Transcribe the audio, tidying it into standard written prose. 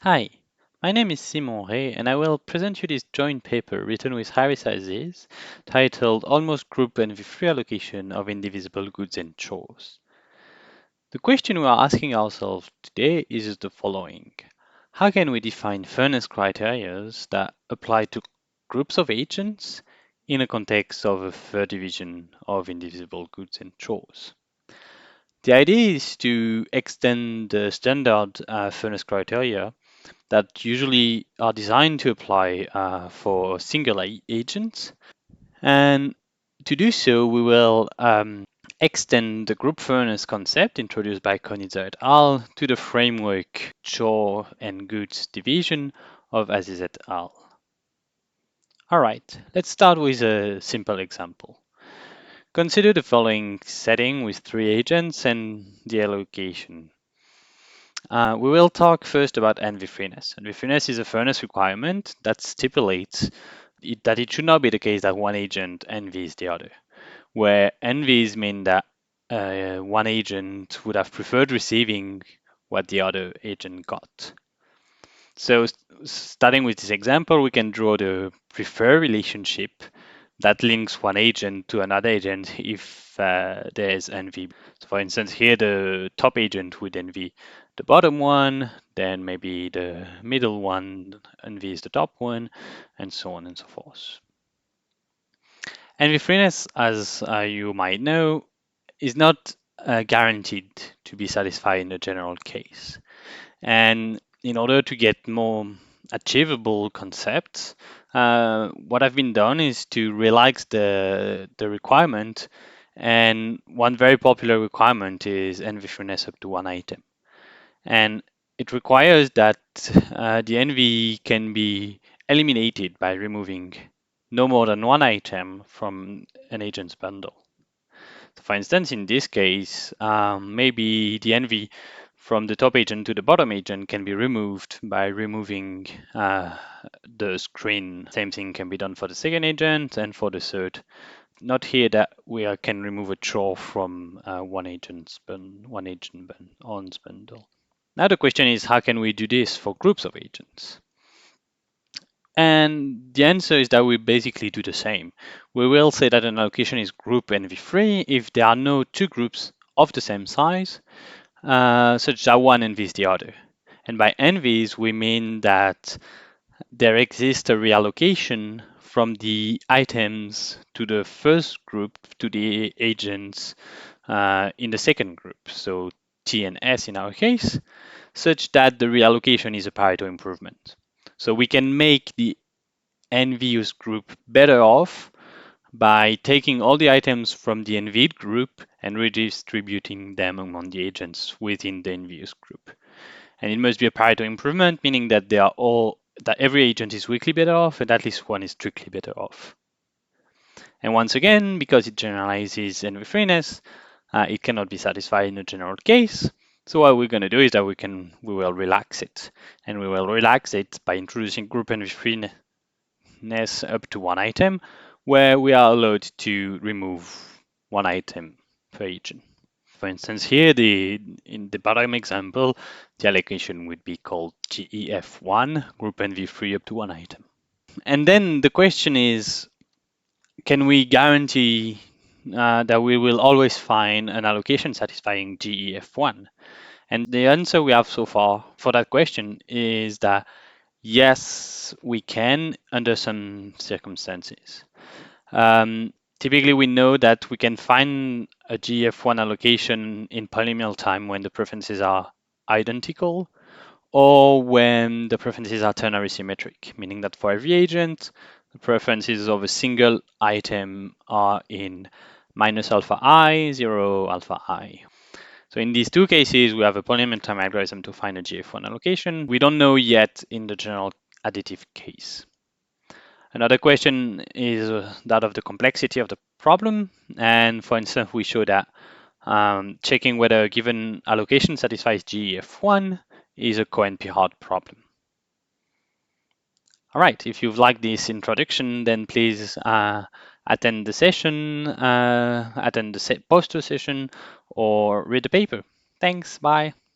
Hi, my name is Simon Ray, and I will present you this joint paper written with Harris Aziz titled Almost Group and the Free Allocation of Indivisible Goods and Chores. The question we are asking ourselves today is the following. How can we define fairness criteria that apply to groups of agents in a context of a fair division of indivisible goods and chores? The idea is to extend the standard fairness criteria that usually are designed to apply for single agents. And to do so, we will extend the group fairness concept introduced by Konitzer et al. To the framework chore and goods division of Aziz et al. All right, let's start with a simple example. Consider the following setting with three agents and the allocation. We will talk first about envy-freeness. Envy-freeness is a fairness requirement that stipulates that it should not be the case that one agent envies the other, where envies mean that one agent would have preferred receiving what the other agent got. So starting with this example, we can draw the prefer relationship that links one agent to another agent if there's envy. So for instance, here the top agent would envy the bottom one, then maybe the middle one envies the top one, and so on and so forth. Envy freeness, as you might know, is not guaranteed to be satisfied in the general case. And in order to get more achievable concepts, what I've been done is to relax the requirement. And one very popular requirement is envy-freeness up to one item. And it requires that the envy can be eliminated by removing no more than one item from an agent's bundle. So for instance, in this case, maybe the envy from the top agent to the bottom agent can be removed by removing the screen. Same thing can be done for the second agent and for the third. Not here that we can remove a chore from one agent's bundle. Now the question is, how can we do this for groups of agents? And the answer is that we basically do the same. We will say that an allocation is group envy-free if there are no two groups of the same size, such that one envies the other. And by envies, we mean that there exists a reallocation from the items to the first group to the agents in the second group, so T and S in our case, such that the reallocation is a Pareto improvement. So we can make the envious group better off by taking all the items from the envied group and redistributing them among the agents within the envious group. And it must be a Pareto improvement, meaning that that every agent is weakly better off and at least one is strictly better off. And once again, because it generalizes envy-freeness, it cannot be satisfied in a general case. So what we're going to do is that we will relax it, and we will relax it by introducing group envy-freeness up to one item, where we are allowed to remove one item per agent. For instance, here in the bottom example, the allocation would be called GEF1, group envy-free up to one item. And then the question is, can we guarantee that we will always find an allocation satisfying GEF1? And the answer we have so far for that question is that yes, we can under some circumstances. Typically, we know that we can find a GF1 allocation in polynomial time when the preferences are identical or when the preferences are ternary symmetric, meaning that for every agent, the preferences of a single item are in minus alpha I, 0 alpha I. So in these two cases, we have a polynomial time algorithm to find a GF1 allocation. We don't know yet in the general additive case. Another question is that of the complexity of the problem. And for instance, we show that checking whether a given allocation satisfies GEF1 is a co-NP-hard problem. All right, if you've liked this introduction, then please attend the session, attend the poster session, or read the paper. Thanks, bye.